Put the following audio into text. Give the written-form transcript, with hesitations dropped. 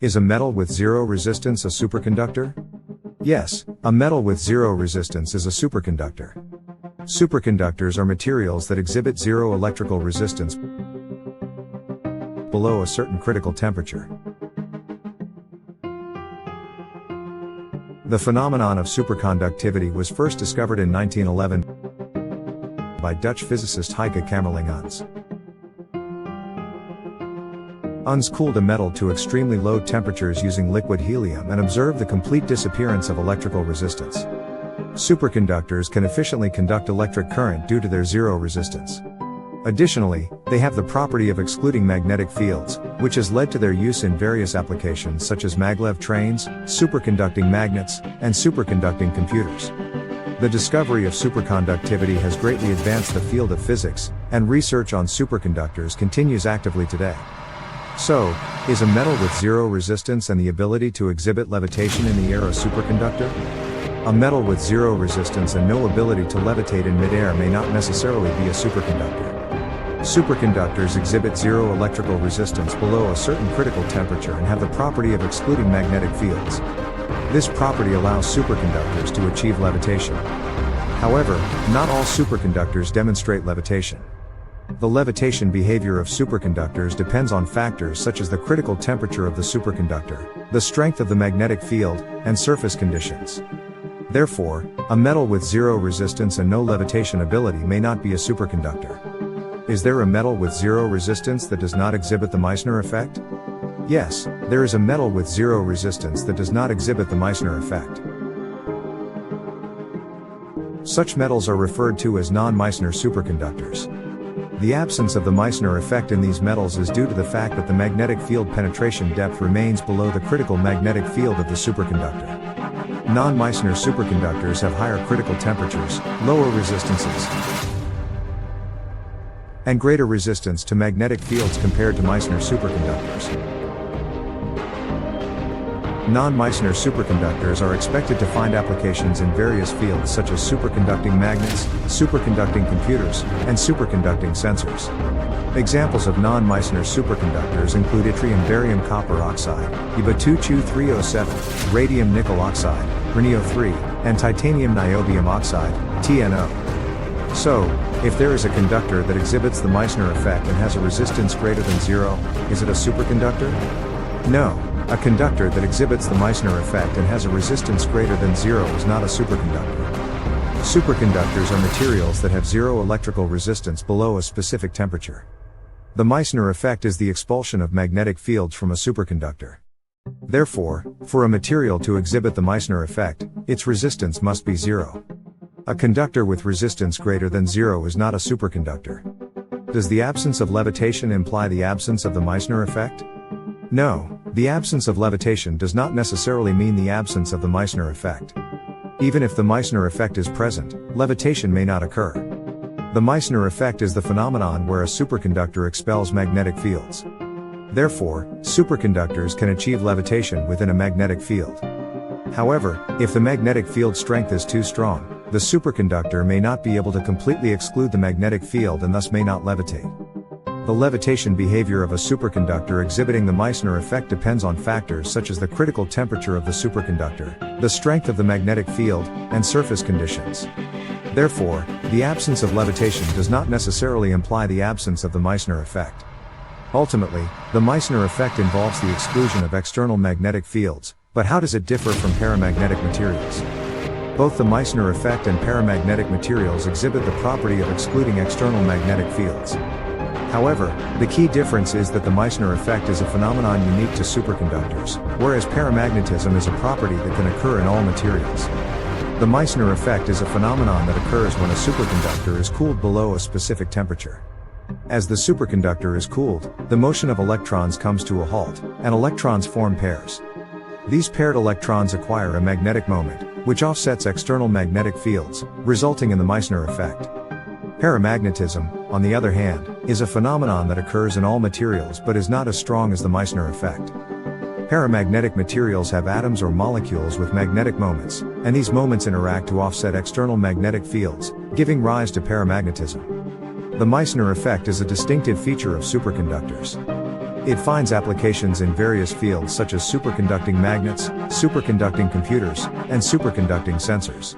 Is a metal with zero resistance a superconductor? Yes, a metal with zero resistance is a superconductor. Superconductors are materials that exhibit zero electrical resistance below a certain critical temperature. The phenomenon of superconductivity was first discovered in 1911 by Dutch physicist Heike Kamerlingh Onnes. Onnes cooled a metal to extremely low temperatures using liquid helium and observed the complete disappearance of electrical resistance. Superconductors can efficiently conduct electric current due to their zero resistance. Additionally, they have the property of excluding magnetic fields, which has led to their use in various applications such as maglev trains, superconducting magnets, and superconducting computers. The discovery of superconductivity has greatly advanced the field of physics, and research on superconductors continues actively today. So, is a metal with zero resistance and the ability to exhibit levitation in the air a superconductor? A metal with zero resistance and no ability to levitate in midair may not necessarily be a superconductor. Superconductors exhibit zero electrical resistance below a certain critical temperature and have the property of excluding magnetic fields. This property allows superconductors to achieve levitation. However, not all superconductors demonstrate levitation. The levitation behavior of superconductors depends on factors such as the critical temperature of the superconductor, the strength of the magnetic field, and surface conditions. Therefore, a metal with zero resistance and no levitation ability may not be a superconductor. Is there a metal with zero resistance that does not exhibit the Meissner effect? Yes, there is a metal with zero resistance that does not exhibit the Meissner effect. Such metals are referred to as non-Meissner superconductors. The absence of the Meissner effect in these metals is due to the fact that the magnetic field penetration depth remains below the critical magnetic field of the superconductor. Non-Meissner superconductors have higher critical temperatures, lower resistances, and greater resistance to magnetic fields compared to Meissner superconductors. Non-Meissner superconductors are expected to find applications in various fields such as superconducting magnets, superconducting computers, and superconducting sensors. Examples of non-Meissner superconductors include yttrium-barium copper oxide, Ib2Cu307, radium-nickel oxide, RnO3, and titanium-niobium oxide, TNO. So, if there is a conductor that exhibits the Meissner effect and has a resistance greater than zero, is it a superconductor? No. A conductor that exhibits the Meissner effect and has a resistance greater than zero is not a superconductor. Superconductors are materials that have zero electrical resistance below a specific temperature. The Meissner effect is the expulsion of magnetic fields from a superconductor. Therefore, for a material to exhibit the Meissner effect, its resistance must be zero. A conductor with resistance greater than zero is not a superconductor. Does the absence of levitation imply the absence of the Meissner effect? No, the absence of levitation does not necessarily mean the absence of the Meissner effect. Even if the Meissner effect is present, levitation may not occur. The Meissner effect is the phenomenon where a superconductor expels magnetic fields. Therefore, superconductors can achieve levitation within a magnetic field. However, if the magnetic field strength is too strong, the superconductor may not be able to completely exclude the magnetic field and thus may not levitate. The levitation behavior of a superconductor exhibiting the Meissner effect depends on factors such as the critical temperature of the superconductor, the strength of the magnetic field, and surface conditions. Therefore, the absence of levitation does not necessarily imply the absence of the Meissner effect. Ultimately, the Meissner effect involves the exclusion of external magnetic fields, but how does it differ from paramagnetic materials? Both the Meissner effect and paramagnetic materials exhibit the property of excluding external magnetic fields. However, the key difference is that the Meissner effect is a phenomenon unique to superconductors, whereas paramagnetism is a property that can occur in all materials. The Meissner effect is a phenomenon that occurs when a superconductor is cooled below a specific temperature. As the superconductor is cooled, the motion of electrons comes to a halt, and electrons form pairs. These paired electrons acquire a magnetic moment, which offsets external magnetic fields, resulting in the Meissner effect. Paramagnetism, on the other hand, is a phenomenon that occurs in all materials but is not as strong as the Meissner effect. Paramagnetic materials have atoms or molecules with magnetic moments, and these moments interact to offset external magnetic fields, giving rise to paramagnetism. The Meissner effect is a distinctive feature of superconductors. It finds applications in various fields such as superconducting magnets, superconducting computers, and superconducting sensors.